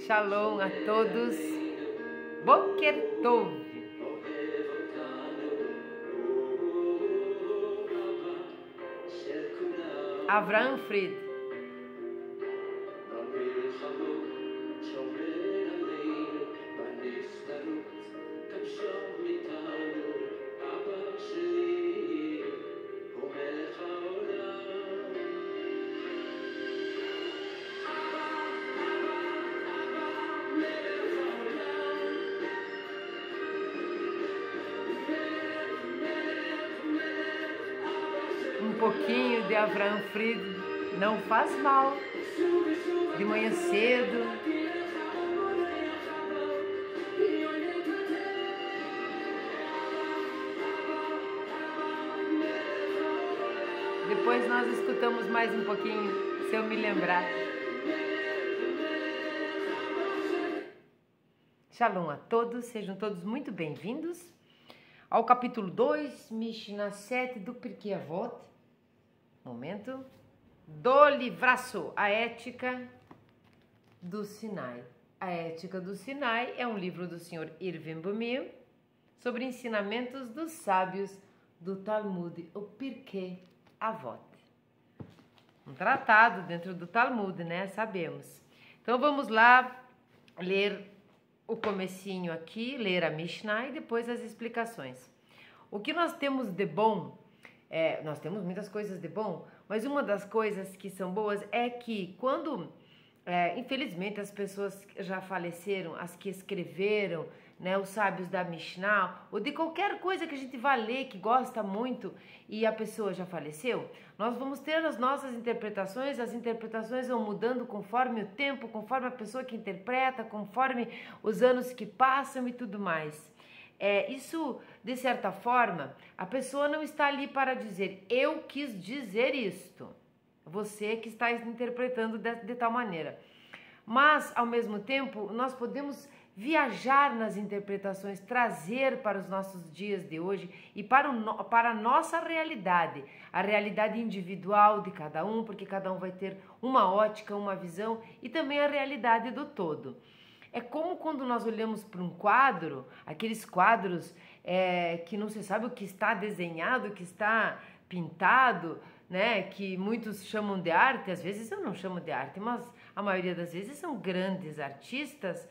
Shalom a todos. Boker Tov. Avraham Fried. Um pouquinho de Avraham Fried não faz mal. De manhã cedo. Depois nós escutamos mais um pouquinho, se eu me lembrar. Shalom a todos, sejam todos muito bem-vindos ao capítulo 2, Mishnah 7 do Pirkei Avot. Momento do livraço, a ética do Sinai. A ética do Sinai é um livro do Sr. Irving Bumil sobre ensinamentos dos sábios do Talmud, o Pirkei Avot. Um tratado dentro do Talmud, né? Sabemos. Então vamos lá ler o comecinho aqui, ler a Mishnah e depois as explicações. O que nós temos de bom, nós temos muitas coisas de bom, mas uma das coisas que são boas é que quando, infelizmente, as pessoas já faleceram, as que escreveram, né, os sábios da Mishnah, ou de qualquer coisa que a gente vai ler, que gosta muito, e a pessoa já faleceu, nós vamos ter as nossas interpretações, as interpretações vão mudando conforme o tempo, conforme a pessoa que interpreta, conforme os anos que passam e tudo mais. Isso, de certa forma, a pessoa não está ali para dizer, eu quis dizer isto, você que está interpretando de tal maneira. Mas, ao mesmo tempo, nós podemos viajar nas interpretações, trazer para os nossos dias de hoje e para a nossa realidade, a realidade individual de cada um, porque cada um vai ter uma ótica, uma visão e também a realidade do todo. É como quando nós olhamos para um quadro, aqueles quadros que não se sabe o que está desenhado, o que está pintado, né, que muitos chamam de arte, às vezes eu não chamo de arte, mas a maioria das vezes são grandes artistas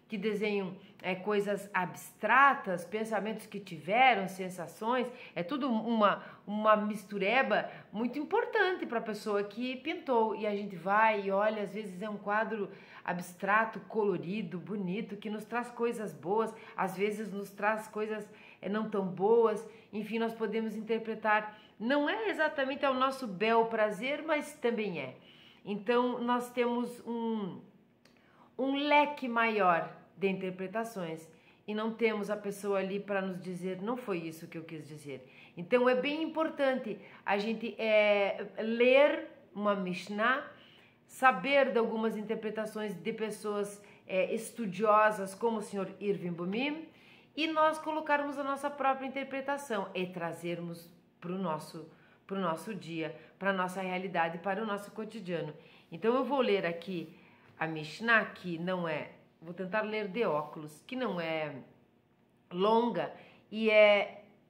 que desenham coisas abstratas, pensamentos que tiveram, sensações, é tudo uma mistureba muito importante para a pessoa que pintou. E a gente vai e olha, às vezes é um quadro abstrato, colorido, bonito, que nos traz coisas boas, às vezes nos traz coisas não tão boas, enfim, nós podemos interpretar, não é exatamente ao nosso bel prazer, mas também é. Então, nós temos um leque maior de interpretações e não temos a pessoa ali para nos dizer, não foi isso que eu quis dizer. Então, é bem importante a gente ler uma Mishnah, saber de algumas interpretações de pessoas estudiosas como o Sr. Irving Bumim e nós colocarmos a nossa própria interpretação e trazermos para o nosso dia, para a nossa realidade, para o nosso cotidiano. Então eu vou ler aqui a Mishnah, que não vou tentar ler de óculos, que não é longa e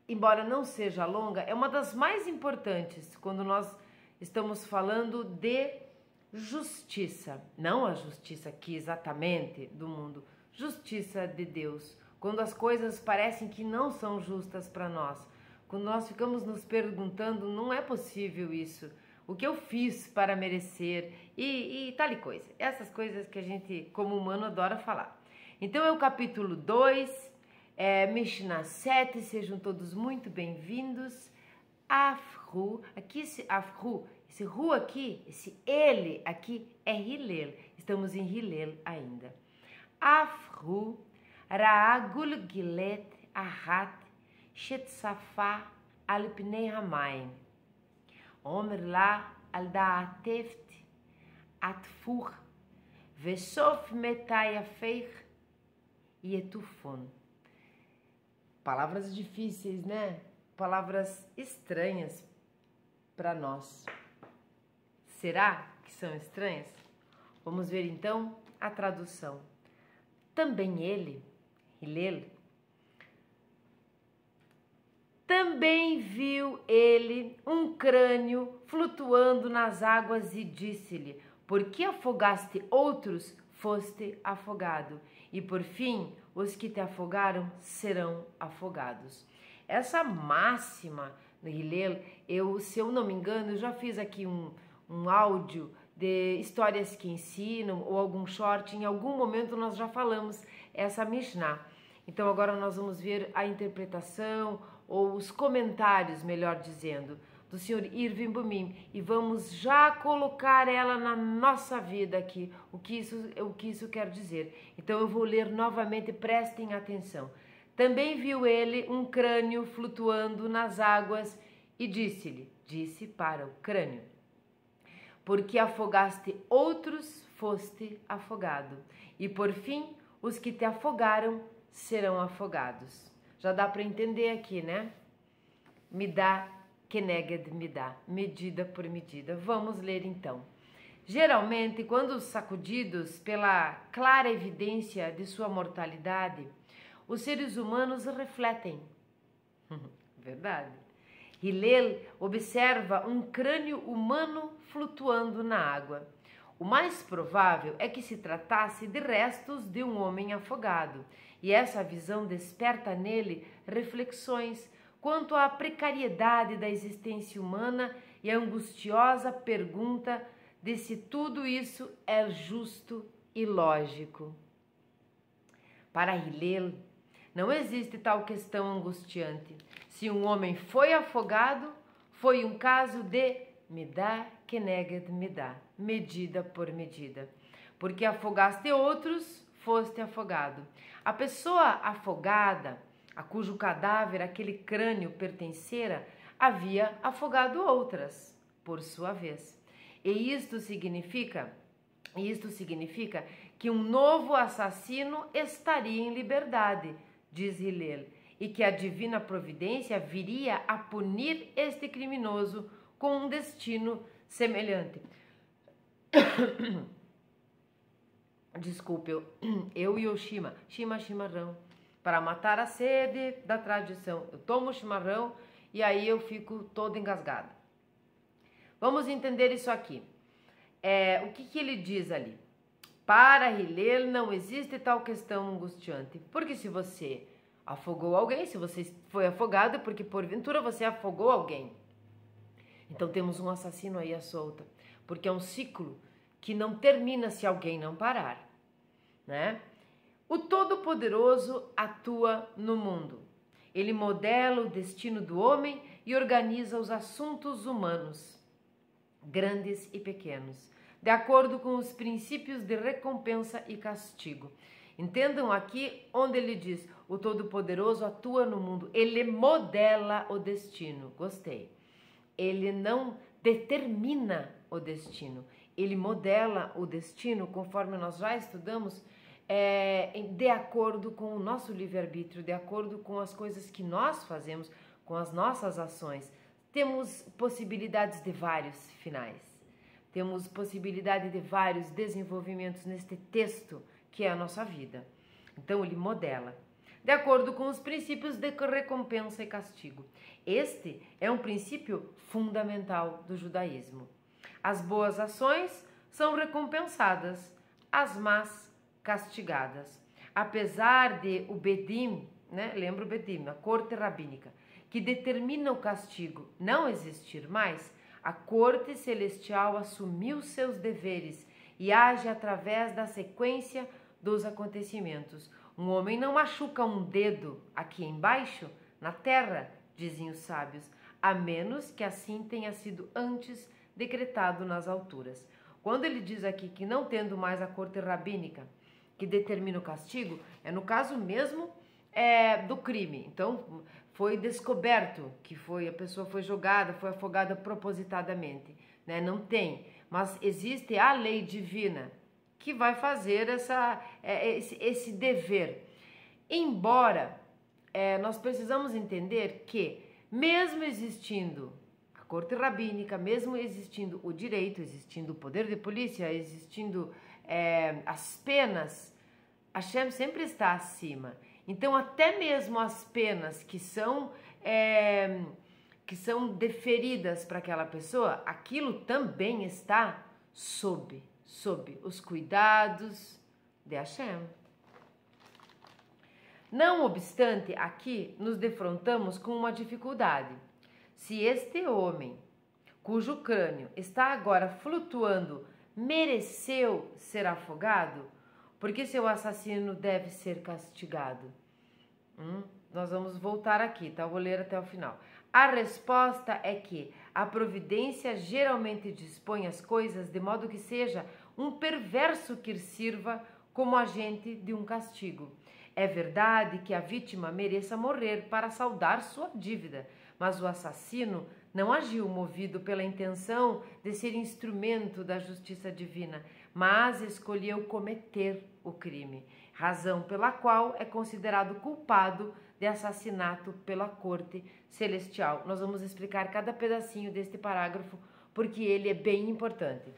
embora não seja longa, é uma das mais importantes quando nós estamos falando de justiça, não a justiça aqui exatamente do mundo, justiça de Deus, quando as coisas parecem que não são justas para nós, quando nós ficamos nos perguntando, não é possível isso, o que eu fiz para merecer e tal e coisa, essas coisas que a gente como humano adora falar. Então é o capítulo 2, Mishnah 7, sejam todos muito bem-vindos. Afru, aqui esse Afru, esse Ru aqui, esse ele aqui é Hillel, estamos em Hillel ainda. Afru, Ra'agul Gilet Ahat, Shetsafa al Pnei Hamayim, Omer la al Da'ateft Atfur, Vesof Metayafeich Yetufon. Palavras difíceis, né? Palavras estranhas para nós. Será que são estranhas? Vamos ver então a tradução. também ele, Hillel, também viu ele um crânio flutuando nas águas e disse-lhe: por que afogaste outros, foste afogado, e por fim os que te afogaram serão afogados. Essa máxima do Hillel, se eu não me engano, eu já fiz aqui um áudio de histórias que ensinam ou algum short, em algum momento nós já falamos essa Mishnah. Então agora nós vamos ver a interpretação ou os comentários, melhor dizendo, do Sr. Irving Bumim, e vamos já colocar ela na nossa vida aqui, o que isso quer dizer. Então eu vou ler novamente, prestem atenção. Também viu ele um crânio flutuando nas águas e disse-lhe, disse para o crânio: porque afogaste outros, foste afogado, e por fim os que te afogaram serão afogados. Já dá para entender aqui, né? Midá keneged midá, medida por medida. Vamos ler então. Geralmente, quando sacudidos pela clara evidência de sua mortalidade, os seres humanos refletem. Verdade. Hillel observa um crânio humano flutuando na água. O mais provável é que se tratasse de restos de um homem afogado, e essa visão desperta nele reflexões quanto à precariedade da existência humana e a angustiosa pergunta de se tudo isso é justo e lógico. Para Hillel, não existe tal questão angustiante. Se um homem foi afogado, foi um caso de midá keneged midá, medida por medida. Porque afogaste outros, foste afogado. A pessoa afogada, a cujo cadáver aquele crânio pertencera, havia afogado outras, por sua vez. E isto significa que um novo assassino estaria em liberdade, diz Hillel, e que a divina providência viria a punir este criminoso com um destino semelhante. Desculpe, eu e o chimarrão, para matar a sede da tradição. Eu tomo chimarrão e aí eu fico toda engasgada. Vamos entender isso aqui. O que ele diz ali? Para Hillel não existe tal questão angustiante, porque se você afogou alguém, se você foi afogado, é porque porventura você afogou alguém. Então temos um assassino aí à solta, porque é um ciclo que não termina se alguém não parar, né? O Todo-Poderoso atua no mundo. Ele modela o destino do homem e organiza os assuntos humanos, grandes e pequenos, de acordo com os princípios de recompensa e castigo. Entendam aqui onde ele diz: o Todo-Poderoso atua no mundo, ele modela o destino. Gostei. Ele não determina o destino, ele modela o destino, conforme nós já estudamos, de acordo com o nosso livre-arbítrio, de acordo com as coisas que nós fazemos, com as nossas ações. Temos possibilidades de vários finais, temos possibilidade de vários desenvolvimentos neste texto que é a nossa vida. Então ele modela, de acordo com os princípios de recompensa e castigo. Este é um princípio fundamental do judaísmo. As boas ações são recompensadas, as más castigadas. Apesar de o Bedim, né? Lembra o Bedim, a corte rabínica, que determina o castigo não existir mais, a corte celestial assumiu seus deveres e age através da sequência dos acontecimentos. Um homem não machuca um dedo aqui embaixo, na terra, dizem os sábios, a menos que assim tenha sido antes decretado nas alturas. Quando ele diz aqui que não tendo mais a corte rabínica que determina o castigo, é no caso mesmo do crime. Então, foi descoberto que a pessoa foi jogada, foi afogada propositadamente, né? Não tem, mas existe a lei divina que vai fazer esse dever. Embora nós precisamos entender que, mesmo existindo a corte rabínica, mesmo existindo o direito, existindo o poder de polícia, existindo as penas, Hashem sempre está acima. Então, até mesmo as penas que são deferidas para aquela pessoa, aquilo também está sob os cuidados de Hashem. Não obstante, aqui nos defrontamos com uma dificuldade. Se este homem, cujo crânio está agora flutuando, mereceu ser afogado, por que seu assassino deve ser castigado? Nós vamos voltar aqui, tá? Eu vou ler até o final. A resposta é que a providência geralmente dispõe as coisas de modo que seja um perverso que sirva como agente de um castigo. É verdade que a vítima mereça morrer para saldar sua dívida, mas o assassino não agiu movido pela intenção de ser instrumento da justiça divina, mas escolheu cometer o crime, razão pela qual é considerado culpado de assassinato pela corte celestial. Nós vamos explicar cada pedacinho deste parágrafo porque ele é bem importante.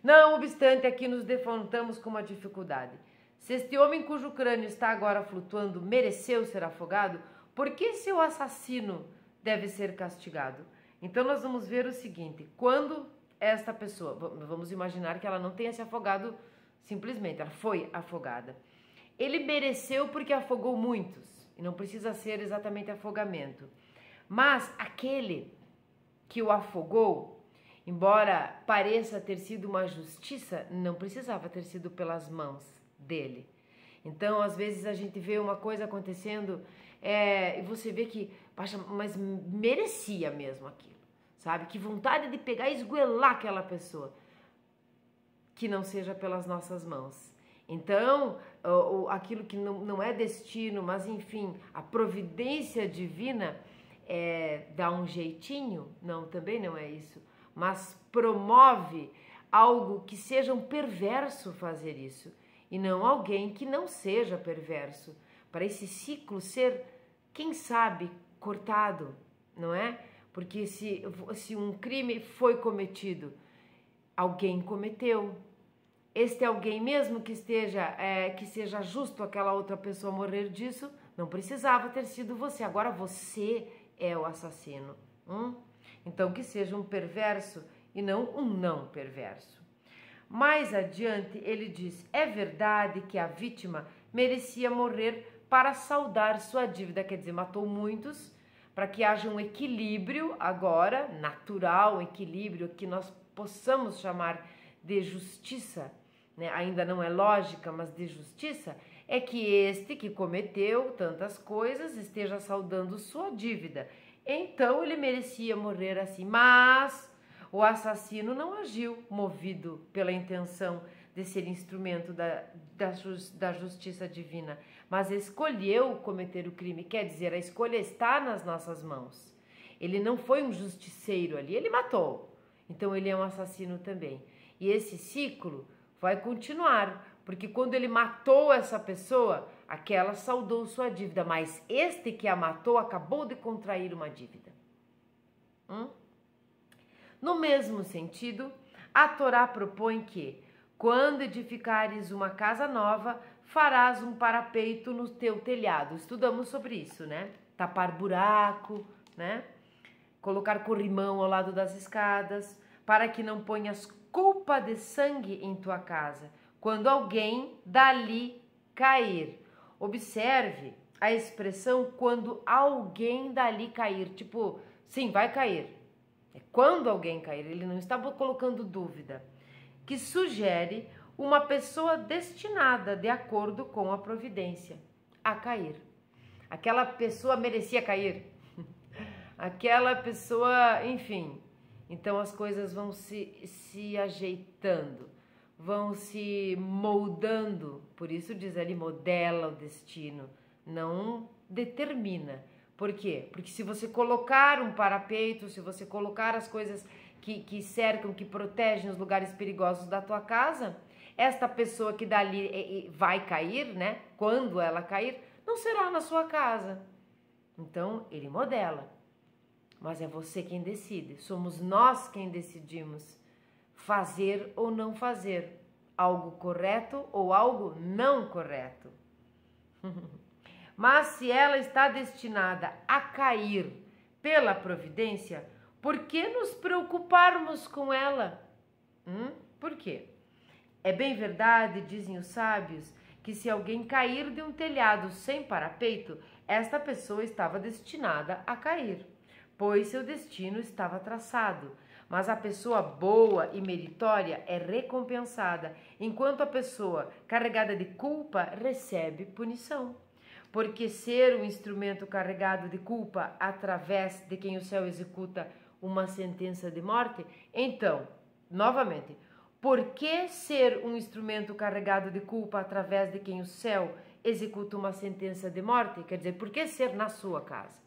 Não obstante, aqui nos defrontamos com uma dificuldade. Se este homem cujo crânio está agora flutuando mereceu ser afogado, por que seu assassino deve ser castigado? Então nós vamos ver o seguinte, quando esta pessoa, vamos imaginar que ela não tenha se afogado simplesmente, ela foi afogada. Ele mereceu porque afogou muitos, e não precisa ser exatamente afogamento. Mas aquele que o afogou, embora pareça ter sido uma justiça, não precisava ter sido pelas mãos dele. Então, às vezes a gente vê uma coisa acontecendo e você vê que, mas merecia mesmo aquilo, sabe? Que vontade de pegar e esgoelar aquela pessoa. Que não seja pelas nossas mãos. Então, aquilo que não é destino, mas enfim, a providência divina dá um jeitinho, não, também não é isso, mas promove algo que seja um perverso fazer isso, e não alguém que não seja perverso, para esse ciclo ser, quem sabe, cortado, não é? Porque se um crime foi cometido, alguém cometeu. Este alguém, mesmo que seja justo aquela outra pessoa morrer disso, não precisava ter sido você. Agora você é o assassino. Então que seja um perverso e não um não perverso. Mais adiante ele diz, é verdade que a vítima merecia morrer para saldar sua dívida, quer dizer, matou muitos, para que haja um equilíbrio agora, natural, um equilíbrio que nós possamos chamar de justiça, né? Ainda não é lógica, mas de justiça, é que este que cometeu tantas coisas esteja saldando sua dívida. Então ele merecia morrer assim, mas o assassino não agiu movido pela intenção de ser instrumento da justiça divina, mas escolheu cometer o crime, quer dizer, a escolha está nas nossas mãos. Ele não foi um justiceiro ali, ele matou, então ele é um assassino também. E esse ciclo vai continuar, porque quando ele matou essa pessoa, aquela saldou sua dívida, mas este que a matou acabou de contrair uma dívida. No mesmo sentido, a Torá propõe que, quando edificares uma casa nova, farás um parapeito no teu telhado. Estudamos sobre isso, né? Tapar buraco, né? Colocar corrimão ao lado das escadas, para que não ponhas culpa de sangue em tua casa, quando alguém dali cair. Observe a expressão quando alguém dali cair, tipo, sim, vai cair. É quando alguém cair, ele não está colocando dúvida, que sugere uma pessoa destinada, de acordo com a providência, a cair. Aquela pessoa merecia cair. Aquela pessoa, enfim. Então as coisas vão se ajeitando, vão se moldando. Por isso diz ali, modela o destino, não determina. Por quê? Porque se você colocar um parapeito, se você colocar as coisas que cercam, que protegem os lugares perigosos da tua casa, esta pessoa que dali vai cair, né? Quando ela cair, não será na sua casa. Então, ele modela. Mas é você quem decide. Somos nós quem decidimos fazer ou não fazer. Algo correto ou algo não correto. Mas se ela está destinada a cair pela providência, por que nos preocuparmos com ela? Por quê? É bem verdade, dizem os sábios, que se alguém cair de um telhado sem parapeito, esta pessoa estava destinada a cair, pois seu destino estava traçado. Mas a pessoa boa e meritória é recompensada, enquanto a pessoa carregada de culpa recebe punição. Porque ser um instrumento carregado de culpa através de quem o céu executa uma sentença de morte, então, novamente, por que ser um instrumento carregado de culpa através de quem o céu executa uma sentença de morte? Quer dizer, por que ser na sua casa?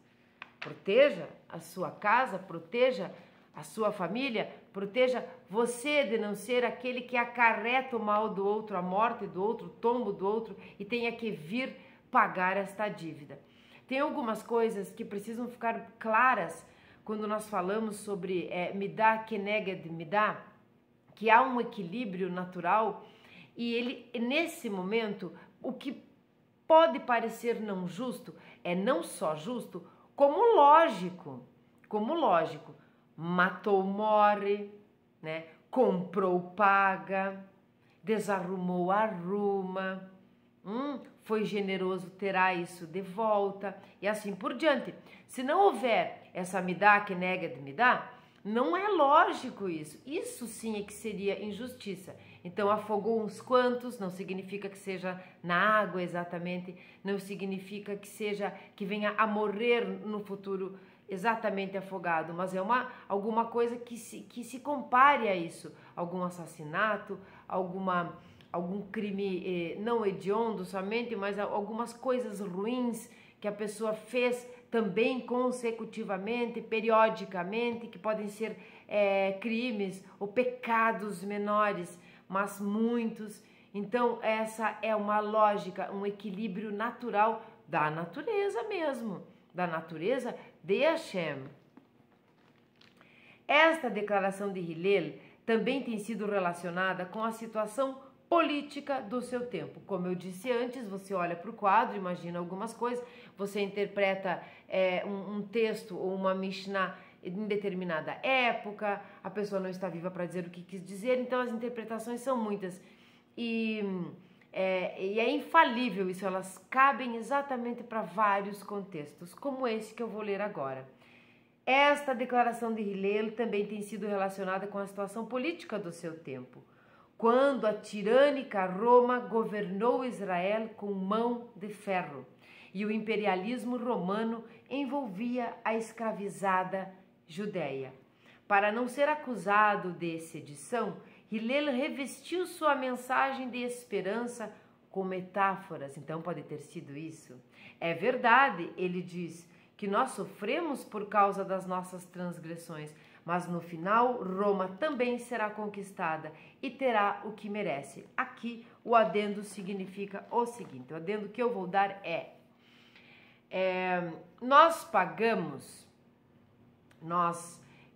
Proteja a sua casa, proteja a sua família, proteja você de não ser aquele que acarreta o mal do outro, a morte do outro, o tombo do outro e tenha que vir pagar esta dívida. Tem algumas coisas que precisam ficar claras quando nós falamos sobre midá keneged midá, que há um equilíbrio natural e ele, nesse momento, o que pode parecer não justo é não só justo, como lógico. Matou, morre, né? Comprou, paga, desarrumou, arruma, foi generoso, terá isso de volta e assim por diante. Se não houver essa midá keneged midá, não é lógico isso. Isso sim é que seria injustiça. Então afogou uns quantos, não significa que seja na água exatamente, não significa que seja que venha a morrer no futuro exatamente afogado, mas é alguma coisa que se compare a isso, algum assassinato, algum crime não hediondo somente, mas algumas coisas ruins que a pessoa fez também consecutivamente, periodicamente, que podem ser crimes ou pecados menores, mas muitos. Então essa é uma lógica, um equilíbrio natural da natureza mesmo, da natureza de Hashem. Esta declaração de Hillel também tem sido relacionada com a situação política do seu tempo. Como eu disse antes, você olha para o quadro, imagina algumas coisas, você interpreta um texto ou uma Mishnah em determinada época, a pessoa não está viva para dizer o que quis dizer, então as interpretações são muitas. E é infalível isso, elas cabem exatamente para vários contextos, como esse que eu vou ler agora. Esta declaração de Hillel também tem sido relacionada com a situação política do seu tempo, quando a tirânica Roma governou Israel com mão de ferro e o imperialismo romano envolvia a escravizada Judéia. Para não ser acusado de sedição, Hillel revestiu sua mensagem de esperança com metáforas. Então pode ter sido isso. É verdade, ele diz, que nós sofremos por causa das nossas transgressões, mas no final Roma também será conquistada e terá o que merece. Aqui o adendo significa o seguinte, o adendo que eu vou dar nós pagamos,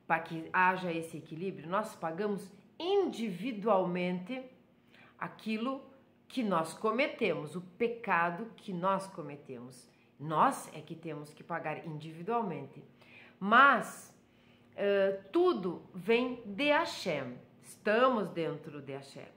para que haja esse equilíbrio, nós pagamos individualmente aquilo que nós cometemos, o pecado que nós cometemos. Nós é que temos que pagar individualmente. Mas tudo vem de Hashem. Estamos dentro de Hashem.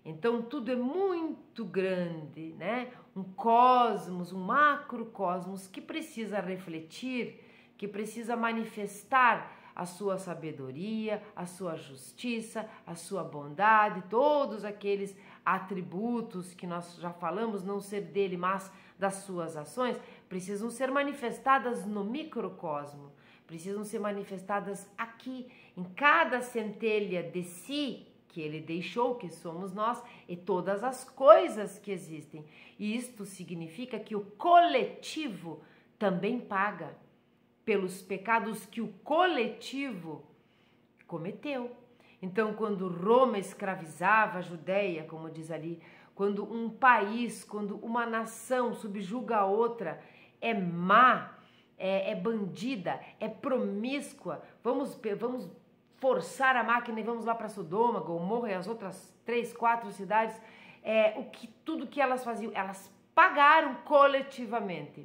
Então tudo é muito grande, né? Um cosmos, um macrocosmos que precisa refletir, que precisa manifestar a sua sabedoria, a sua justiça, a sua bondade, todos aqueles atributos que nós já falamos, não ser dele, mas das suas ações, precisam ser manifestadas no microcosmo, precisam ser manifestadas aqui, em cada centelha de si que ele deixou, que somos nós, e todas as coisas que existem. E isto significa que o coletivo também paga pelos pecados que o coletivo cometeu. Então, quando Roma escravizava a Judéia, como diz ali, quando um país, quando uma nação subjuga a outra, é má, é bandida, é promíscua, vamos forçar a máquina e vamos lá para Sodoma, Gomorra e as outras 3, 4 cidades, tudo que elas faziam, elas pagaram coletivamente.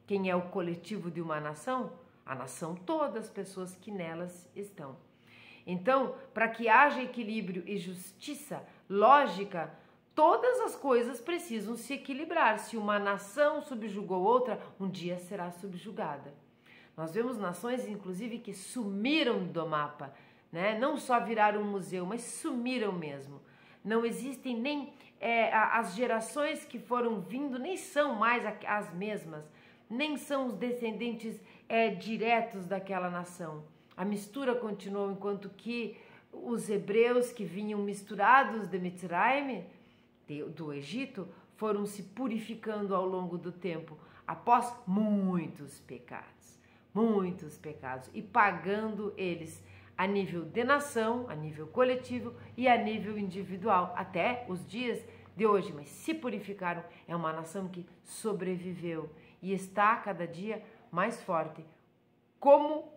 Quem é o coletivo de uma nação? A nação toda, as pessoas que nelas estão. Então, para que haja equilíbrio e justiça, lógica, todas as coisas precisam se equilibrar. Se uma nação subjugou outra, um dia será subjugada. Nós vemos nações, inclusive, que sumiram do mapa, né? Não só viraram um museu, mas sumiram mesmo. Não existem nem as gerações que foram vindo, nem são mais as mesmas, nem são os descendentes diretos daquela nação. A mistura continuou, enquanto que os hebreus que vinham misturados de Mitzrayim, do Egito, foram se purificando ao longo do tempo, após muitos pecados, e pagando eles a nível de nação, a nível coletivo e a nível individual, até os dias de hoje, mas se purificaram. É uma nação que sobreviveu e está cada dia mais forte como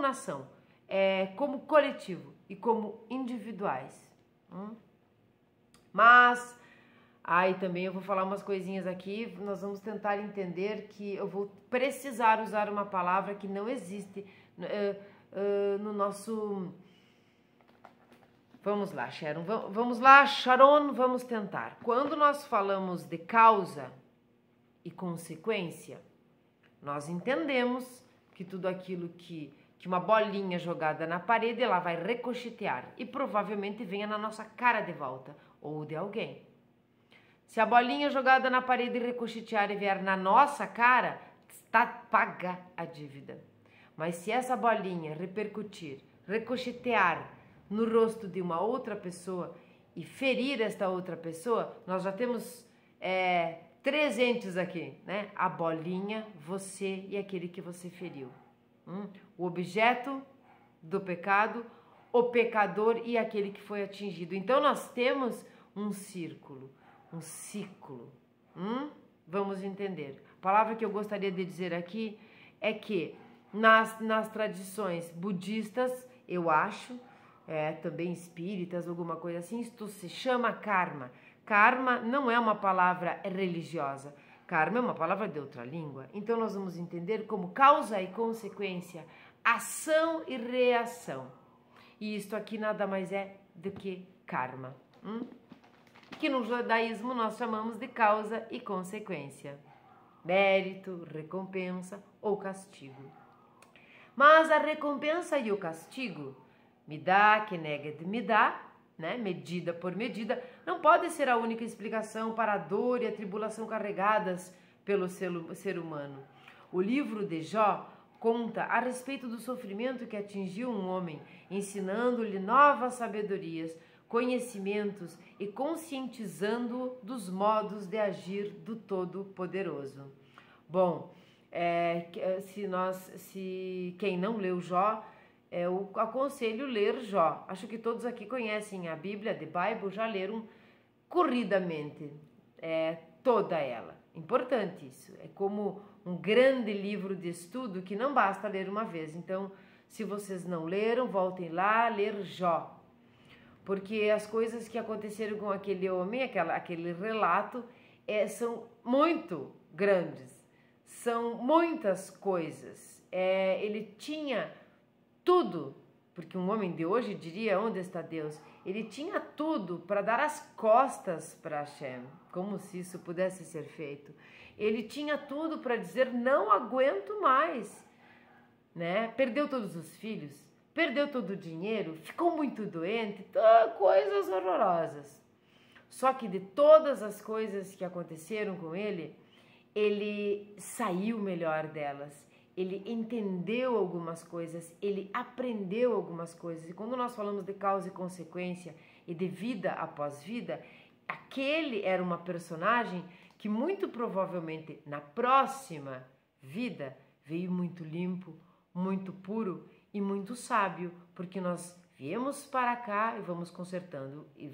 nação, como coletivo e como individuais. Mas aí também eu vou falar umas coisinhas aqui, nós vamos tentar entender que eu vou precisar usar uma palavra que não existe no nosso... Vamos lá, Sharon, vamos tentar. Quando nós falamos de causa e consequência, nós entendemos que tudo aquilo que uma bolinha jogada na parede, ela vai ricochetear e provavelmente venha na nossa cara de volta, ou de alguém. Se a bolinha jogada na parede ricochetear e vier na nossa cara, está paga a dívida. Mas se essa bolinha repercutir, ricochetear no rosto de uma outra pessoa e ferir esta outra pessoa, nós já temos 3 entes aqui, né? A bolinha, você e aquele que você feriu. O objeto do pecado, o pecador e aquele que foi atingido. Então nós temos um círculo, um ciclo. Vamos entender. A palavra que eu gostaria de dizer aqui é que nas tradições budistas, eu acho, também espíritas, alguma coisa assim, isto se chama karma. Karma não é uma palavra religiosa. Karma é uma palavra de outra língua. Então nós vamos entender como causa e consequência, ação e reação. E isto aqui nada mais é do que karma. Que no judaísmo nós chamamos de causa e consequência. Mérito, recompensa ou castigo. Mas a recompensa e o castigo, midá, keneged midá, né, medida por medida, não pode ser a única explicação para a dor e a tribulação carregadas pelo ser humano. O livro de Jó conta a respeito do sofrimento que atingiu um homem, ensinando-lhe novas sabedorias, conhecimentos e conscientizando-o dos modos de agir do Todo-Poderoso. Bom, se quem não leu Jó, eu aconselho ler Jó. Acho que todos aqui conhecem a Bíblia, The Bible, já leram corridamente toda ela. Importante isso. É como um grande livro de estudo que não basta ler uma vez. Então, se vocês não leram, voltem lá a ler Jó. Porque as coisas que aconteceram com aquele homem, aquele relato, são muito grandes. São muitas coisas. Ele tinha tudo, porque um homem de hoje diria, onde está Deus? Ele tinha tudo para dar as costas para Hashem, como se isso pudesse ser feito. Ele tinha tudo para dizer, não aguento mais, né? Perdeu todos os filhos, perdeu todo o dinheiro, ficou muito doente, coisas horrorosas. Só que de todas as coisas que aconteceram com ele saiu melhor delas. Ele entendeu algumas coisas, ele aprendeu algumas coisas. E quando nós falamos de causa e consequência e de vida após vida, aquele era uma personagem que muito provavelmente na próxima vida veio muito limpo, muito puro e muito sábio, porque nós viemos para cá e vamos consertando e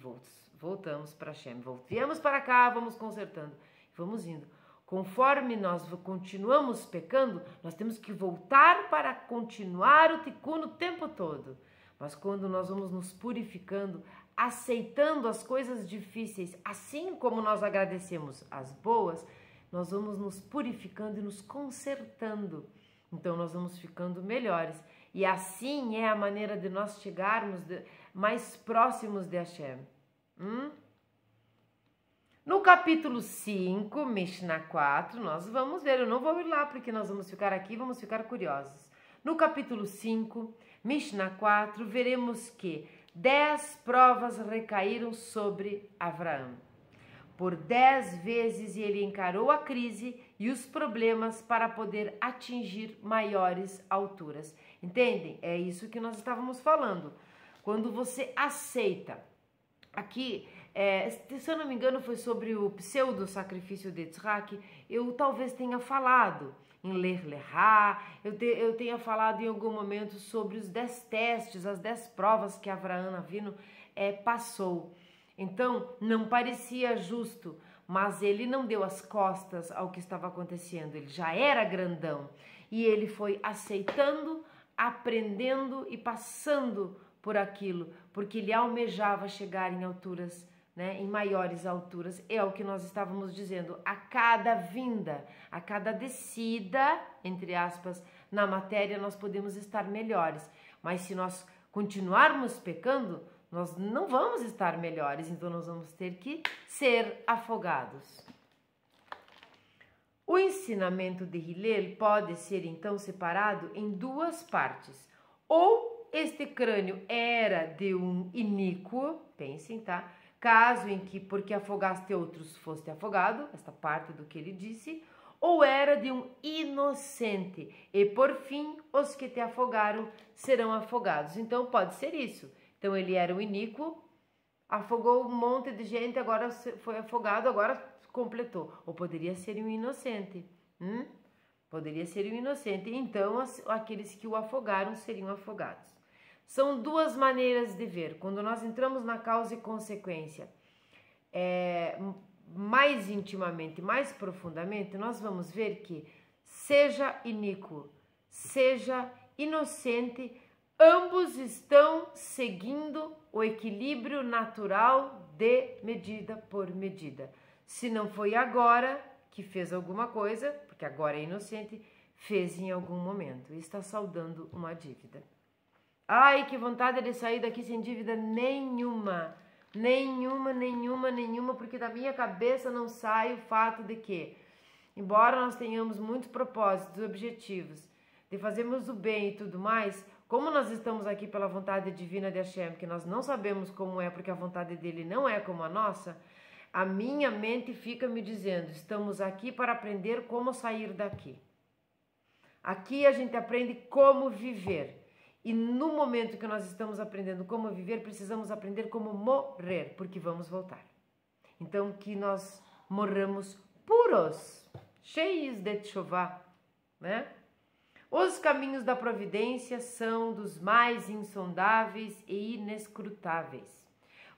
voltamos para Hashem. Viemos para cá, vamos consertando e vamos indo. Conforme nós continuamos pecando, nós temos que voltar para continuar o tikkun o tempo todo. Mas quando nós vamos nos purificando, aceitando as coisas difíceis, assim como nós agradecemos as boas, nós vamos nos purificando e nos consertando. Então nós vamos ficando melhores. E assim é a maneira de nós chegarmos mais próximos de Hashem. No capítulo 5, Mishnah 4, nós vamos ver, eu não vou ir lá porque nós vamos ficar aqui, vamos ficar curiosos. No capítulo 5, Mishnah 4, veremos que 10 provas recaíram sobre Abraão. Por 10 vezes ele encarou a crise e os problemas para poder atingir maiores alturas. Entendem? É isso que nós estávamos falando. Quando você aceita, aqui, se eu não me engano, foi sobre o pseudo-sacrifício de Yitzhak, eu talvez tenha falado em Ler Lerá, eu tenha falado em algum momento sobre os 10 testes, as 10 provas que Avraham Avinu passou. Então, não parecia justo, mas ele não deu as costas ao que estava acontecendo, ele já era grandão e ele foi aceitando, aprendendo e passando por aquilo, porque ele almejava chegar em alturas, em maiores alturas. É o que nós estávamos dizendo, a cada vinda, a cada descida, entre aspas, na matéria, nós podemos estar melhores, mas se nós continuarmos pecando, nós não vamos estar melhores, então nós vamos ter que ser afogados. O ensinamento de Hillel pode ser então separado em duas partes. Ou este crânio era de um iníquo, pensem, tá? Caso em que, porque afogaste outros, foste afogado, esta parte do que ele disse, ou era de um inocente, e por fim, os que te afogaram serão afogados. Então pode ser isso. Então ele era um iníquo, afogou um monte de gente, agora foi afogado, agora completou. Ou poderia ser um inocente. Poderia ser um inocente. Então aqueles que o afogaram seriam afogados. São duas maneiras de ver. Quando nós entramos na causa e consequência, mais intimamente, mais profundamente, nós vamos ver que seja iníquo, seja inocente, ambos estão seguindo o equilíbrio natural de medida por medida. Se não foi agora que fez alguma coisa, porque agora é inocente, fez em algum momento e está saldando uma dívida. Ai, que vontade de sair daqui sem dívida nenhuma, porque da minha cabeça não sai o fato de que, embora nós tenhamos muitos propósitos, objetivos, de fazermos o bem e tudo mais, como nós estamos aqui pela vontade divina de Hashem, que nós não sabemos como é, porque a vontade dele não é como a nossa, a minha mente fica me dizendo, estamos aqui para aprender como sair daqui. Aqui a gente aprende como viver. E no momento que nós estamos aprendendo como viver, precisamos aprender como morrer, porque vamos voltar. Então, que nós morramos puros, cheios de teshuvá, né? Os caminhos da providência são dos mais insondáveis e inescrutáveis.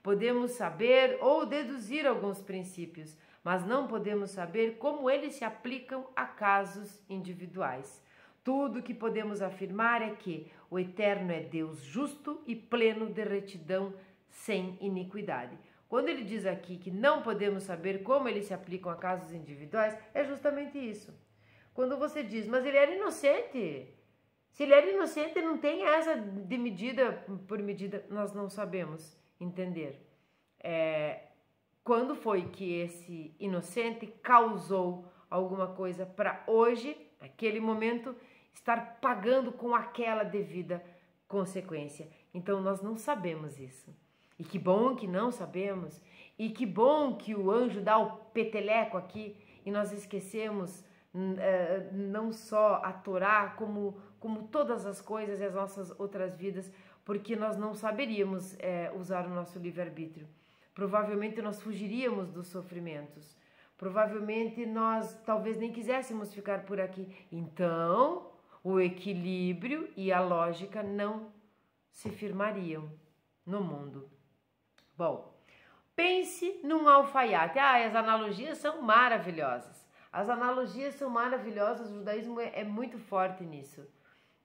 Podemos saber ou deduzir alguns princípios, mas não podemos saber como eles se aplicam a casos individuais. Tudo que podemos afirmar é que o Eterno é Deus justo e pleno de retidão, sem iniquidade. Quando ele diz aqui que não podemos saber como eles se aplicam a casos individuais, é justamente isso. Quando você diz, mas ele era inocente. Se ele era inocente, não tem essa de medida por medida, nós não sabemos entender. Quando foi que esse inocente causou alguma coisa para hoje, naquele momento, estar pagando com aquela devida consequência. Então nós não sabemos isso. E que bom que não sabemos. E que bom que o anjo dá o peteleco aqui e nós esquecemos não só a Torá, como todas as coisas e as nossas outras vidas, porque nós não saberíamos usar o nosso livre-arbítrio. Provavelmente nós fugiríamos dos sofrimentos. Provavelmente nós talvez nem quiséssemos ficar por aqui. Então, o equilíbrio e a lógica não se firmariam no mundo. Bom, pense num alfaiate. As analogias são maravilhosas. As analogias são maravilhosas, o judaísmo é muito forte nisso.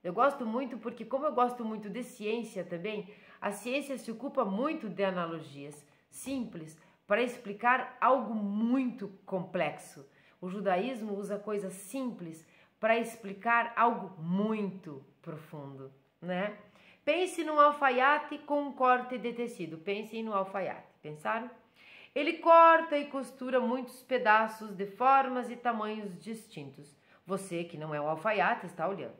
Eu gosto muito porque, como eu gosto muito de ciência também, a ciência se ocupa muito de analogias simples para explicar algo muito complexo. O judaísmo usa coisas simples para explicar algo muito profundo, né? Pense num alfaiate com um corte de tecido. Pensem no alfaiate. Pensaram? Ele corta e costura muitos pedaços de formas e tamanhos distintos. Você, que não é um alfaiate, está olhando.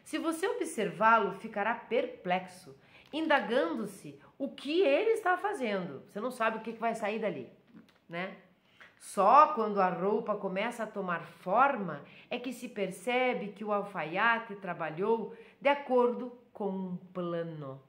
Se você observá-lo, ficará perplexo, indagando-se o que ele está fazendo. Você não sabe o que vai sair dali, né? Só quando a roupa começa a tomar forma é que se percebe que o alfaiate trabalhou de acordo com um plano.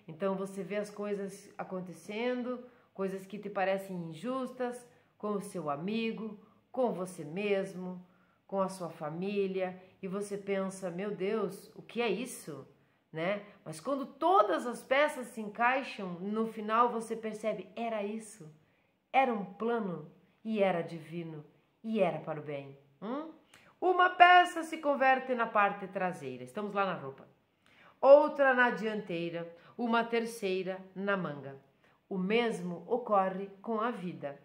Então você vê as coisas acontecendo, coisas que te parecem injustas, com o seu amigo, com você mesmo, com a sua família, e você pensa, meu Deus, o que é isso? Né? Mas quando todas as peças se encaixam, no final você percebe, era isso. Era um plano e era divino e era para o bem. Uma peça se converte na parte traseira, estamos lá na roupa. Outra na dianteira, uma terceira na manga. O mesmo ocorre com a vida.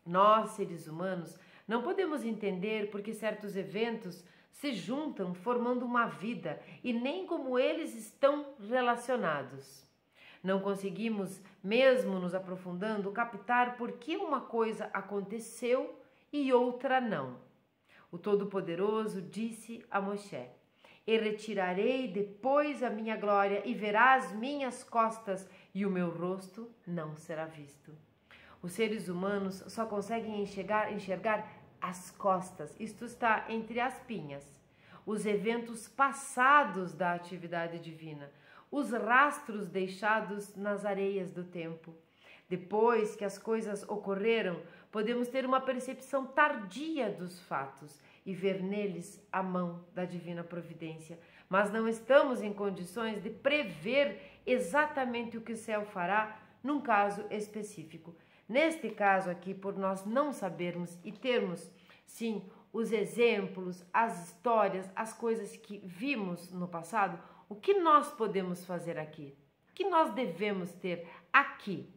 Nós, seres humanos, não podemos entender porque certos eventos se juntam formando uma vida e nem como eles estão relacionados. Não conseguimos, mesmo nos aprofundando, captar por que uma coisa aconteceu e outra não. O Todo-Poderoso disse a Moshe: E retirarei depois a minha glória e verás minhas costas e o meu rosto não será visto. Os seres humanos só conseguem enxergar as costas, isto está entre as pinhas, os eventos passados da atividade divina, os rastros deixados nas areias do tempo. Depois que as coisas ocorreram, podemos ter uma percepção tardia dos fatos e ver neles a mão da divina providência, mas não estamos em condições de prever exatamente o que o céu fará num caso específico. Neste caso aqui, por nós não sabermos e termos, sim, os exemplos, as histórias, as coisas que vimos no passado, o que nós podemos fazer aqui? O que nós devemos ter aqui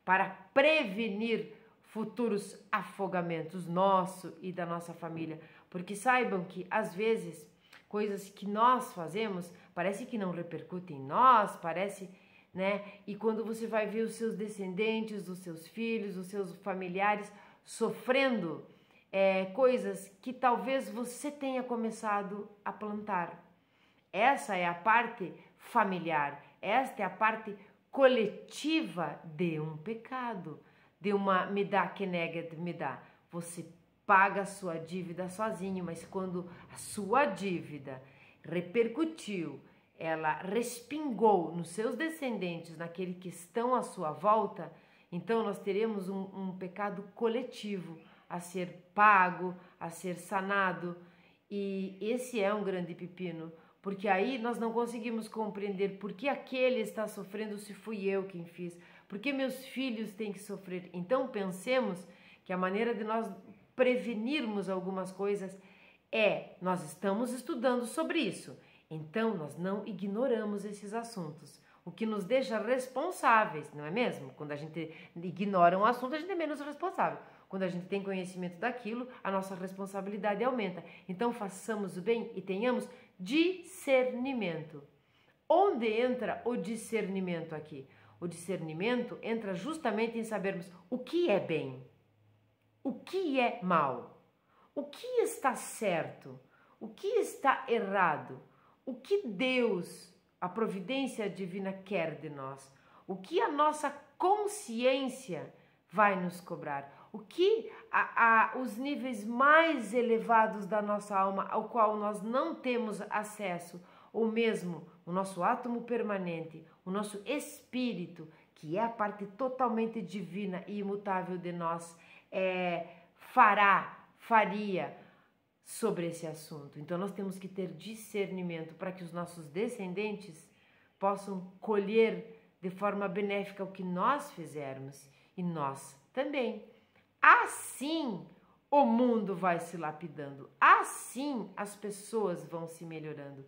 para prevenir futuros afogamentos nosso e da nossa família? Porque saibam que, às vezes, coisas que nós fazemos parece que não repercutem em nós, parece, né? E quando você vai ver os seus descendentes, os seus filhos, os seus familiares sofrendo coisas que talvez você tenha começado a plantar. Essa é a parte familiar, esta é a parte coletiva de um pecado, de uma midá keneged midá. Você paga a sua dívida sozinho, mas quando a sua dívida repercutiu, ela respingou nos seus descendentes, naqueles que estão à sua volta, então nós teremos um pecado coletivo a ser pago, a ser sanado, e esse é um grande pepino, porque aí nós não conseguimos compreender por que aquele está sofrendo se fui eu quem fiz, por que meus filhos têm que sofrer. Então pensemos que a maneira de nós prevenirmos algumas coisas nós estamos estudando sobre isso, então nós não ignoramos esses assuntos, o que nos deixa responsáveis, não é mesmo? Quando a gente ignora um assunto, a gente é menos responsável. Quando a gente tem conhecimento daquilo, a nossa responsabilidade aumenta. Então façamos o bem e tenhamos discernimento. Onde entra o discernimento aqui? O discernimento entra justamente em sabermos o que é bem, o que é mal, o que está certo, o que está errado, o que Deus, a providência divina, quer de nós, o que a nossa consciência vai nos cobrar, o que os níveis mais elevados da nossa alma, ao qual nós não temos acesso, ou mesmo o nosso átomo permanente, o nosso espírito, que é a parte totalmente divina e imutável de nós, faria sobre esse assunto. Então nós temos que ter discernimento para que os nossos descendentes possam colher de forma benéfica o que nós fizermos e nós também. Assim o mundo vai se lapidando, assim as pessoas vão se melhorando,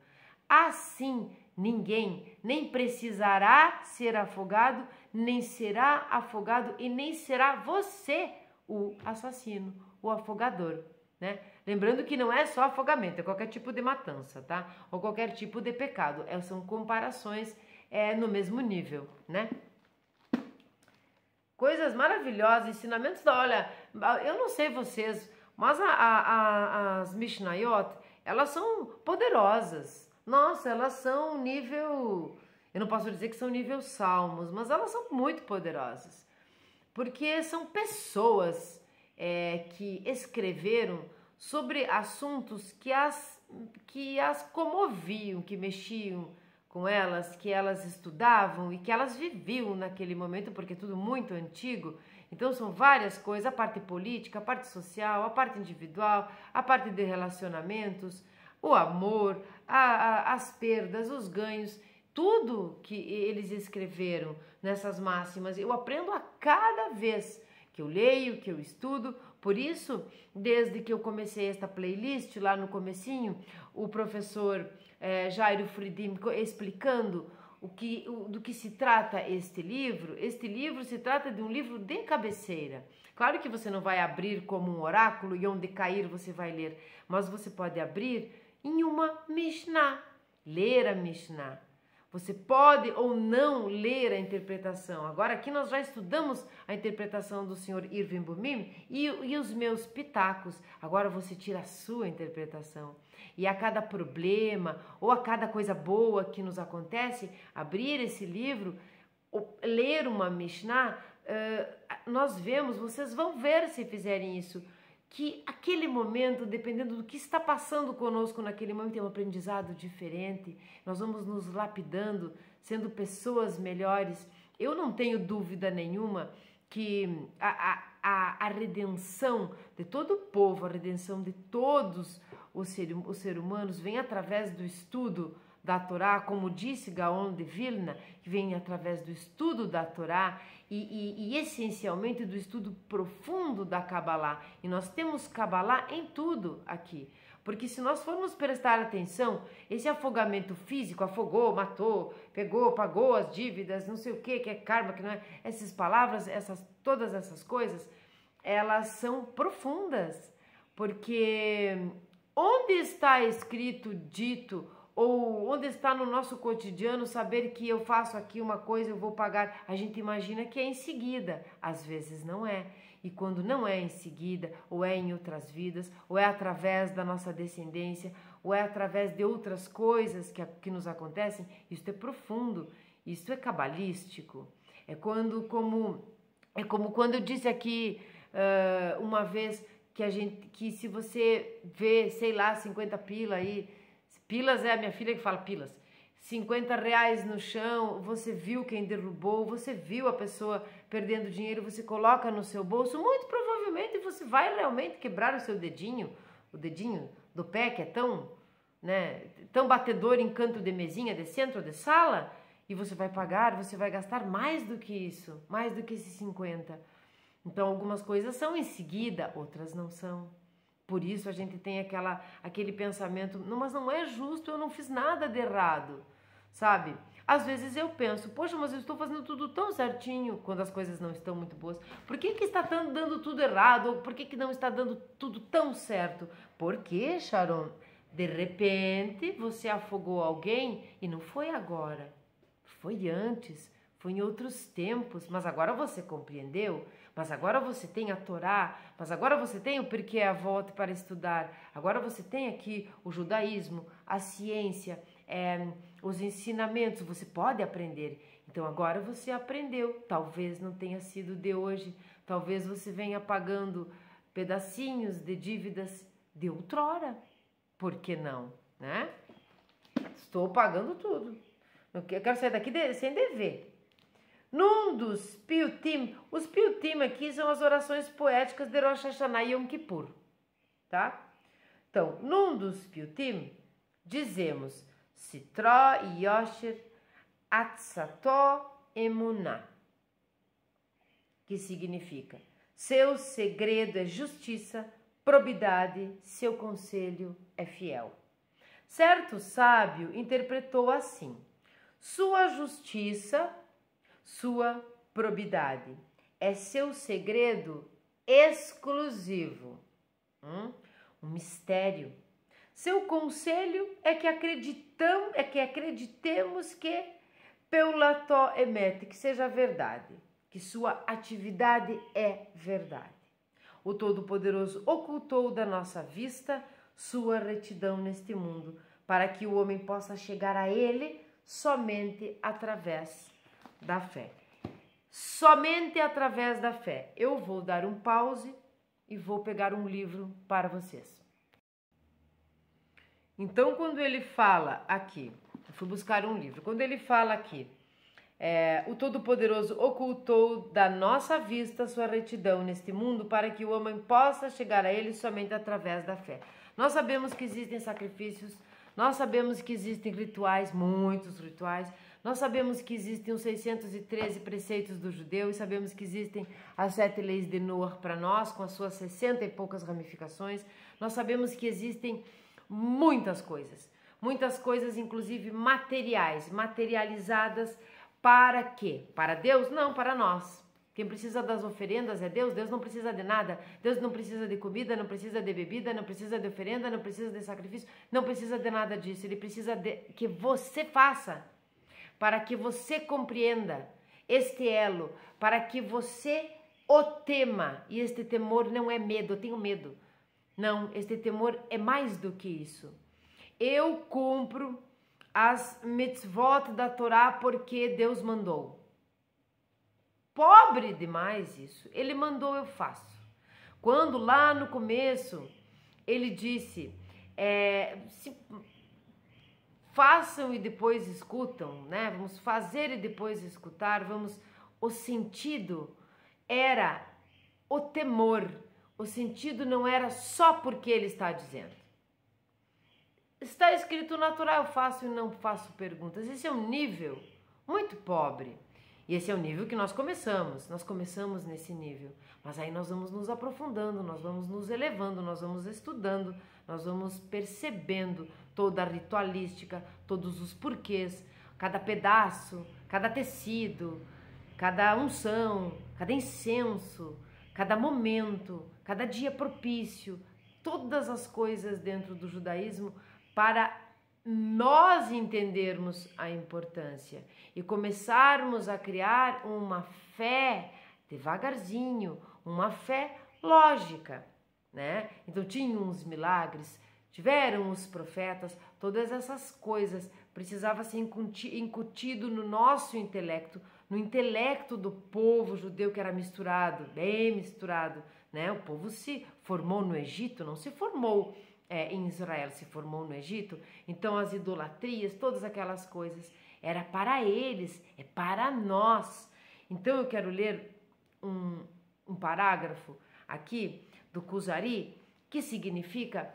assim ninguém nem precisará ser afogado, nem será afogado e nem será você o assassino o afogador, né? Lembrando que não é só afogamento, é qualquer tipo de matança, tá? Ou qualquer tipo de pecado. São comparações no mesmo nível, né? Coisas maravilhosas, ensinamentos da... Olha, eu não sei vocês, mas as Mishnayot, elas são poderosas. Nossa, elas são nível... Eu não posso dizer que são nível salmos, mas elas são muito poderosas. Porque são pessoas que escreveram sobre assuntos que as comoviam, que mexiam com elas, que elas estudavam e que elas viviam naquele momento, porque é tudo muito antigo. Então são várias coisas, a parte política, a parte social, a parte individual, a parte de relacionamentos, o amor, as perdas, os ganhos, tudo que eles escreveram nessas máximas. Eu aprendo a cada vez que eu leio, que eu estudo. Por isso, desde que eu comecei esta playlist lá no comecinho, o professor Jairo Fridim explicando do que se trata este livro. Este livro se trata de um livro de cabeceira. Claro que você não vai abrir como um oráculo e onde cair você vai ler, mas você pode abrir em uma Mishnah, ler a Mishnah. Você pode ou não ler a interpretação. Agora aqui nós já estudamos a interpretação do Sr. Irving Bumim e os meus pitacos. Agora você tira a sua interpretação. E a cada problema ou a cada coisa boa que nos acontece, abrir esse livro, ler uma Mishnah, nós vemos, vocês vão ver se fizerem isso, que aquele momento, dependendo do que está passando conosco naquele momento, é um aprendizado diferente. Nós vamos nos lapidando, sendo pessoas melhores. Eu não tenho dúvida nenhuma que a redenção de todo o povo, a redenção de todos os seres humanos vem através do estudo da Torá, como disse Gaon de Vilna, que vem através do estudo da Torá e essencialmente do estudo profundo da Kabbalah. E nós temos Kabbalah em tudo aqui. Porque se nós formos prestar atenção, esse afogamento físico, afogou, matou, pegou, pagou as dívidas, não sei o que é karma, que não é... Essas palavras, todas essas coisas, elas são profundas. Porque onde está escrito, dito, ou onde está no nosso cotidiano saber que eu faço aqui uma coisa, eu vou pagar? A gente imagina que é em seguida, às vezes não é. E quando não é em seguida, ou é em outras vidas, ou é através da nossa descendência, ou é através de outras coisas que nos acontecem, isso é profundo, isso é cabalístico. É como quando eu disse aqui uma vez que se você vê, sei lá, 50 pila aí, pilas é a minha filha que fala pilas, 50 reais no chão, você viu quem derrubou, você viu a pessoa perdendo dinheiro, você coloca no seu bolso, muito provavelmente você vai realmente quebrar o seu dedinho, o dedinho do pé que é tão batedor em canto de mesinha, de centro, de sala, e você vai pagar, você vai gastar mais do que isso, mais do que esses 50. Então algumas coisas são em seguida, outras não são. Por isso a gente tem aquele pensamento, não, mas não é justo, eu não fiz nada de errado, sabe? Às vezes eu penso, poxa, mas eu estou fazendo tudo tão certinho quando as coisas não estão muito boas. Por que está dando tudo errado? Ou por que não está dando tudo tão certo? Porque, Sharon, de repente você afogou alguém e não foi agora, foi antes. Foi em outros tempos, mas agora você compreendeu, mas agora você tem a Torá, mas agora você tem o Pirkei Avot para estudar, agora você tem aqui o judaísmo, a ciência, os ensinamentos, você pode aprender. Então agora você aprendeu, talvez não tenha sido de hoje, talvez você venha pagando pedacinhos de dívidas de outrora, por que não, né? Estou pagando tudo, eu quero sair daqui sem dever. Num dos Piyutim, os Piyutim aqui são as orações poéticas de Rosh Hashanah e Yom Kippur, tá? Então, num dos Piyutim, dizemos Sitro Yosher Atzato Emuná, que significa seu segredo é justiça, probidade, seu conselho é fiel. Certo sábio interpretou assim: sua justiça, sua probidade é seu segredo exclusivo. Um mistério. Seu conselho é que acreditemos que Peulató emete, que seja verdade, que sua atividade é verdade. O Todo-Poderoso ocultou da nossa vista sua retidão neste mundo, para que o homem possa chegar a ele somente através da fé. Somente através da fé. Eu vou dar um pause e vou pegar um livro para vocês. Então, quando ele fala aqui, eu fui buscar um livro, quando ele fala aqui, o Todo-Poderoso ocultou da nossa vista sua retidão neste mundo para que o homem possa chegar a ele somente através da fé. Nós sabemos que existem sacrifícios, nós sabemos que existem rituais, muitos rituais, nós sabemos que existem os 613 preceitos do judeu e sabemos que existem as 7 leis de Noé para nós, com as suas 60 e poucas ramificações. Nós sabemos que existem muitas coisas inclusive materializadas. Para quê? Para Deus? Não, para nós. Quem precisa das oferendas é Deus. Deus não precisa de nada. Deus não precisa de comida, não precisa de bebida, não precisa de oferenda, não precisa de sacrifício, não precisa de nada disso. Ele precisa de que você faça, para que você compreenda este elo, para que você o tema. E este temor não é medo, eu tenho medo. Não, este temor é mais do que isso. Eu cumpro as mitzvot da Torá porque Deus mandou. Pobre demais isso. Ele mandou, eu faço. Quando lá no começo ele disse, façam e depois escutam, né? Vamos fazer e depois escutar. O sentido era o temor. O sentido não era só porque ele está dizendo. Está escrito natural, eu faço e não faço perguntas. Esse é um nível muito pobre. E esse é o nível que nós começamos. Nós começamos nesse nível. Mas aí nós vamos nos aprofundando, nós vamos nos elevando, nós vamos estudando, nós vamos percebendo toda a ritualística, todos os porquês, cada pedaço, cada tecido, cada unção, cada incenso, cada momento, cada dia propício, todas as coisas dentro do judaísmo para nós entendermos a importância e começarmos a criar uma fé devagarzinho, uma fé lógica, né? Então tinham os milagres, tiveram os profetas, todas essas coisas precisavam ser incutido no nosso intelecto, no intelecto do povo judeu que era misturado, bem misturado, né? O povo se formou no Egito, não se formou em Israel, se formou no Egito. Então as idolatrias, todas aquelas coisas, era para eles, é para nós. Então eu quero ler um parágrafo aqui do Kuzari, que significa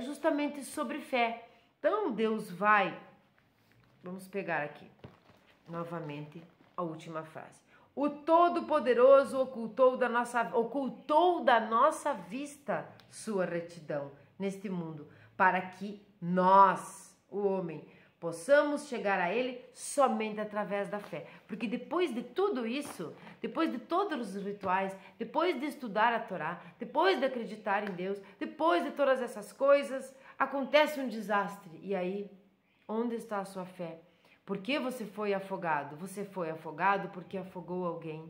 justamente sobre fé. Então Deus vai, vamos pegar aqui novamente a última frase. O Todo-Poderoso ocultou da nossa vista sua retidão neste mundo, para que nós, o homem, possamos chegar a ele somente através da fé. Porque depois de tudo isso, depois de todos os rituais, depois de estudar a Torá, depois de acreditar em Deus, depois de todas essas coisas, acontece um desastre. E aí, onde está a sua fé? Por que você foi afogado? Você foi afogado porque afogou alguém.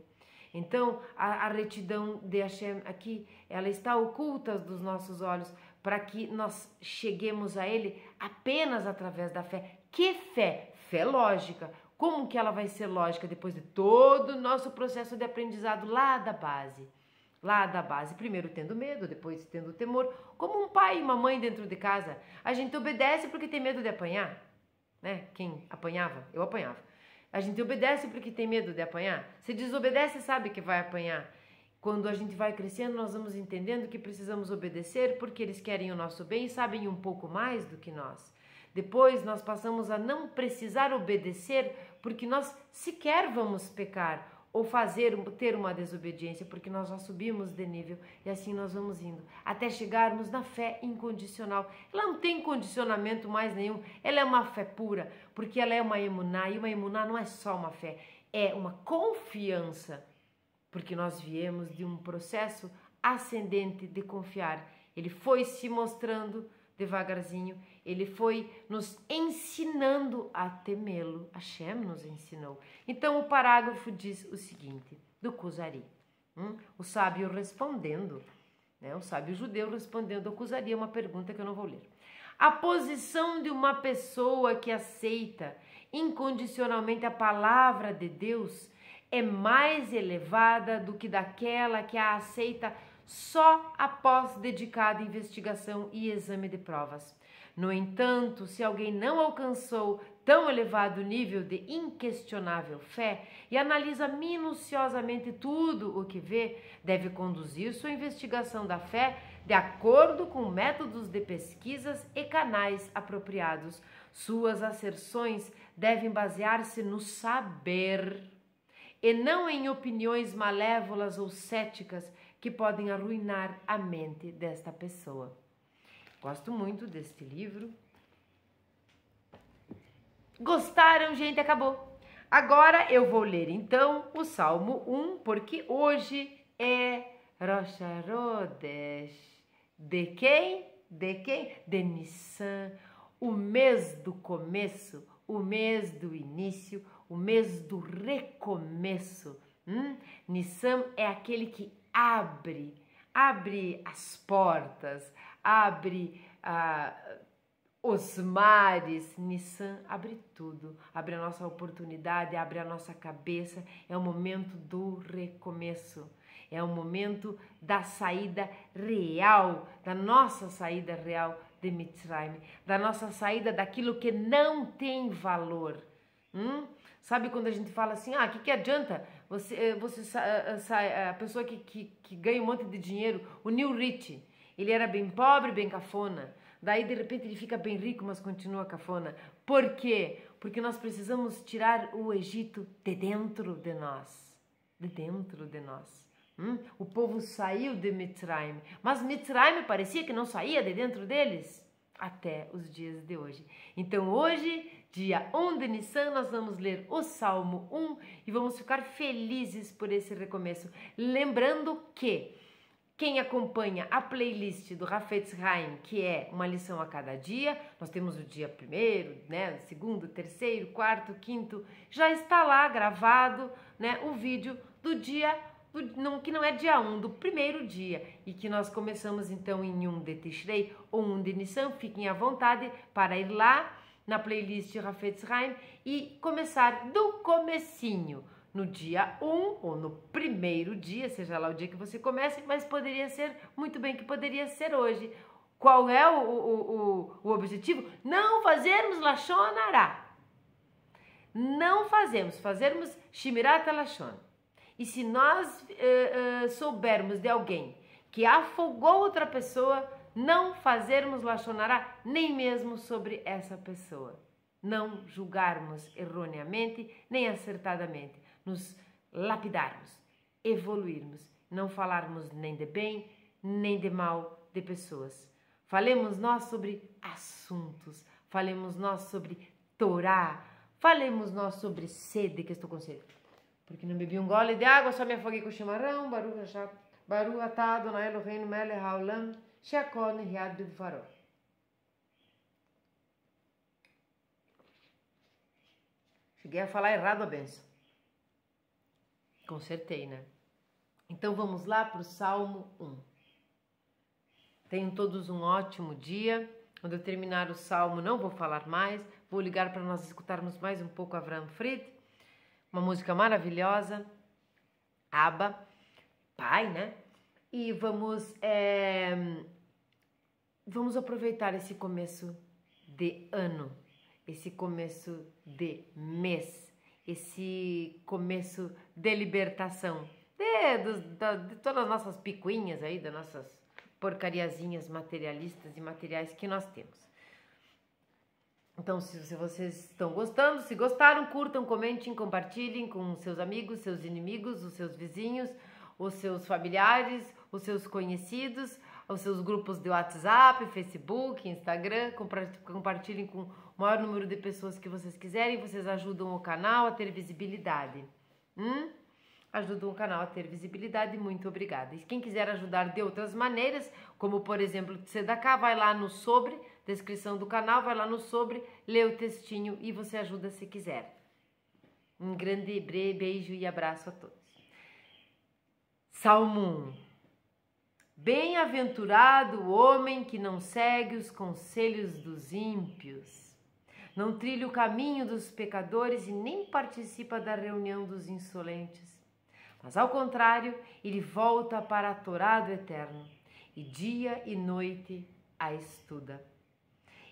Então, a retidão de Hashem aqui, ela está oculta dos nossos olhos para que nós cheguemos a Ele apenas através da fé. Que fé? Fé lógica. Como que ela vai ser lógica depois de todo o nosso processo de aprendizado lá da base? Lá da base, primeiro tendo medo, depois tendo temor, como um pai e uma mãe dentro de casa. A gente obedece porque tem medo de apanhar, né? Quem apanhava? Eu apanhava. A gente obedece porque tem medo de apanhar. Se desobedece, sabe que vai apanhar. Quando a gente vai crescendo, nós vamos entendendo que precisamos obedecer porque eles querem o nosso bem e sabem um pouco mais do que nós. Depois nós passamos a não precisar obedecer porque nós sequer vamos pecar ou ter uma desobediência, porque nós já subimos de nível e assim nós vamos indo até chegarmos na fé incondicional. Ela não tem condicionamento mais nenhum, ela é uma fé pura, porque ela é uma emuná, e uma emuná não é só uma fé, é uma confiança, porque nós viemos de um processo ascendente de confiar. Ele foi se mostrando devagarzinho, ele foi nos ensinando a temê-lo. Hashem nos ensinou. Então o parágrafo diz o seguinte, do Kuzari. O sábio respondendo, né? O sábio judeu respondendo ao Kuzari uma pergunta que eu não vou ler. A posição de uma pessoa que aceita incondicionalmente a palavra de Deus é mais elevada do que daquela que a aceita só após dedicada investigação e exame de provas. No entanto, se alguém não alcançou tão elevado nível de inquestionável fé e analisa minuciosamente tudo o que vê, deve conduzir sua investigação da fé de acordo com métodos de pesquisas e canais apropriados. Suas asserções devem basear-se no saber e não em opiniões malévolas ou céticas que podem arruinar a mente desta pessoa. Gosto muito deste livro. Gostaram, gente? Acabou. Agora eu vou ler então o Salmo 1, porque hoje é Rosh Chodesh. De quem? De quem? De Nissan, o mês do começo, o mês do início, o mês do recomeço. Nissan é aquele que abre as portas, abre os mares. Nissan abre tudo, abre a nossa oportunidade, abre a nossa cabeça. É o momento do recomeço, é o momento da saída real, da nossa saída real de Mitzrayim, da nossa saída daquilo que não tem valor. Sabe quando a gente fala assim, que adianta a pessoa que ganha um monte de dinheiro, o Neil Rich, ele era bem pobre, bem cafona, daí de repente ele fica bem rico, mas continua cafona. Por quê? Porque nós precisamos tirar o Egito de dentro de nós, de dentro de nós. O povo saiu de Mitzrayim, mas Mitzrayim parecia que não saía de dentro deles até os dias de hoje. Então hoje, dia 1 de Nissan, nós vamos ler o Salmo 1 e vamos ficar felizes por esse recomeço. Lembrando que quem acompanha a playlist do Hafetz Haim, que é uma lição a cada dia, nós temos o dia 1º, né, 2º, 3º, 4º, 5º, já está lá gravado, né, o vídeo do dia que não é dia 1, do primeiro dia, e que nós começamos então em 1 de Tishrei ou 1 de Nissan. Fiquem à vontade para ir lá na playlist Hafetz Haim e começar do comecinho, no dia 1 ou no primeiro dia, seja lá o dia que você comece, mas poderia ser, muito bem que poderia ser hoje. Qual é o objetivo? Não fazermos Lashon Hará. Não fazermos Shimirat HaLashon. E se nós soubermos de alguém que afogou outra pessoa, não fazermos Lashon Hará nem mesmo sobre essa pessoa. Não julgarmos erroneamente nem acertadamente. Nos lapidarmos, evoluirmos, não falarmos nem de bem, nem de mal de pessoas. Falemos nós sobre assuntos, falemos nós sobre Torá, falemos nós sobre sede, que estou com sede. Porque não bebi um gole de água, só me afoguei com o chimarrão. Baruch atah Adonai Eloheinu melech haolam, she'akol nihiyad bidvaro. Cheguei a falar errado a benção. Consertei, né? Então vamos lá para o Salmo 1. Tenham todos um ótimo dia. Quando eu terminar o Salmo, não vou falar mais. Vou ligar para nós escutarmos mais um pouco Avram Fried. Uma música maravilhosa, Abba, Pai, né? E vamos aproveitar esse começo de ano, esse começo de mês, esse começo de libertação, de todas as nossas picuinhas aí, das nossas porcariazinhas materialistas e materiais que nós temos. Então, se vocês estão gostando, se gostaram, curtam, comentem, compartilhem com seus amigos, seus inimigos, os seus vizinhos, os seus familiares, os seus conhecidos, os seus grupos de WhatsApp, Facebook, Instagram. Compartilhem com o maior número de pessoas que vocês quiserem. Vocês ajudam o canal a ter visibilidade. ajudam o canal a ter visibilidade. Muito obrigada. E quem quiser ajudar de outras maneiras, como por exemplo Tzedakah, vai lá no sobre, descrição do canal, vai lá no sobre, lê o textinho e você ajuda se quiser. Um grande beijo e abraço a todos. Salmo 1. Bem-aventurado o homem que não segue os conselhos dos ímpios, não trilha o caminho dos pecadores e nem participa da reunião dos insolentes. Mas, ao contrário, ele volta para a Torá do Eterno, e dia e noite a estuda.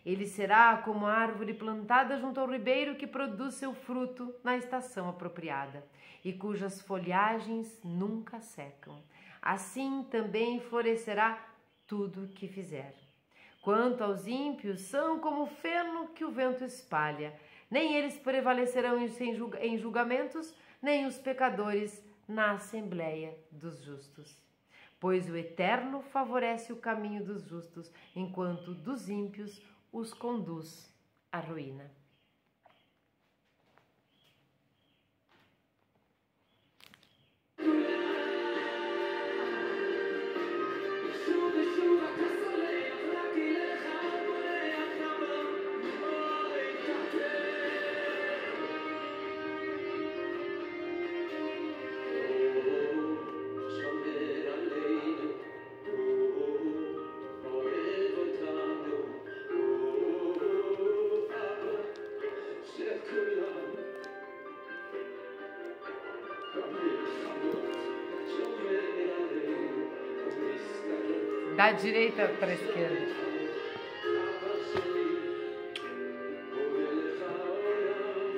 Ele será como a árvore plantada junto ao ribeiro que produz seu fruto na estação apropriada, e cujas folhagens nunca secam. Assim também florescerá tudo que fizer. Quanto aos ímpios, são como o feno que o vento espalha. Nem eles prevalecerão em julgamentos, nem os pecadores na assembleia dos justos. Pois o Eterno favorece o caminho dos justos, enquanto dos ímpios os conduz à ruína. Da direita para a esquerda.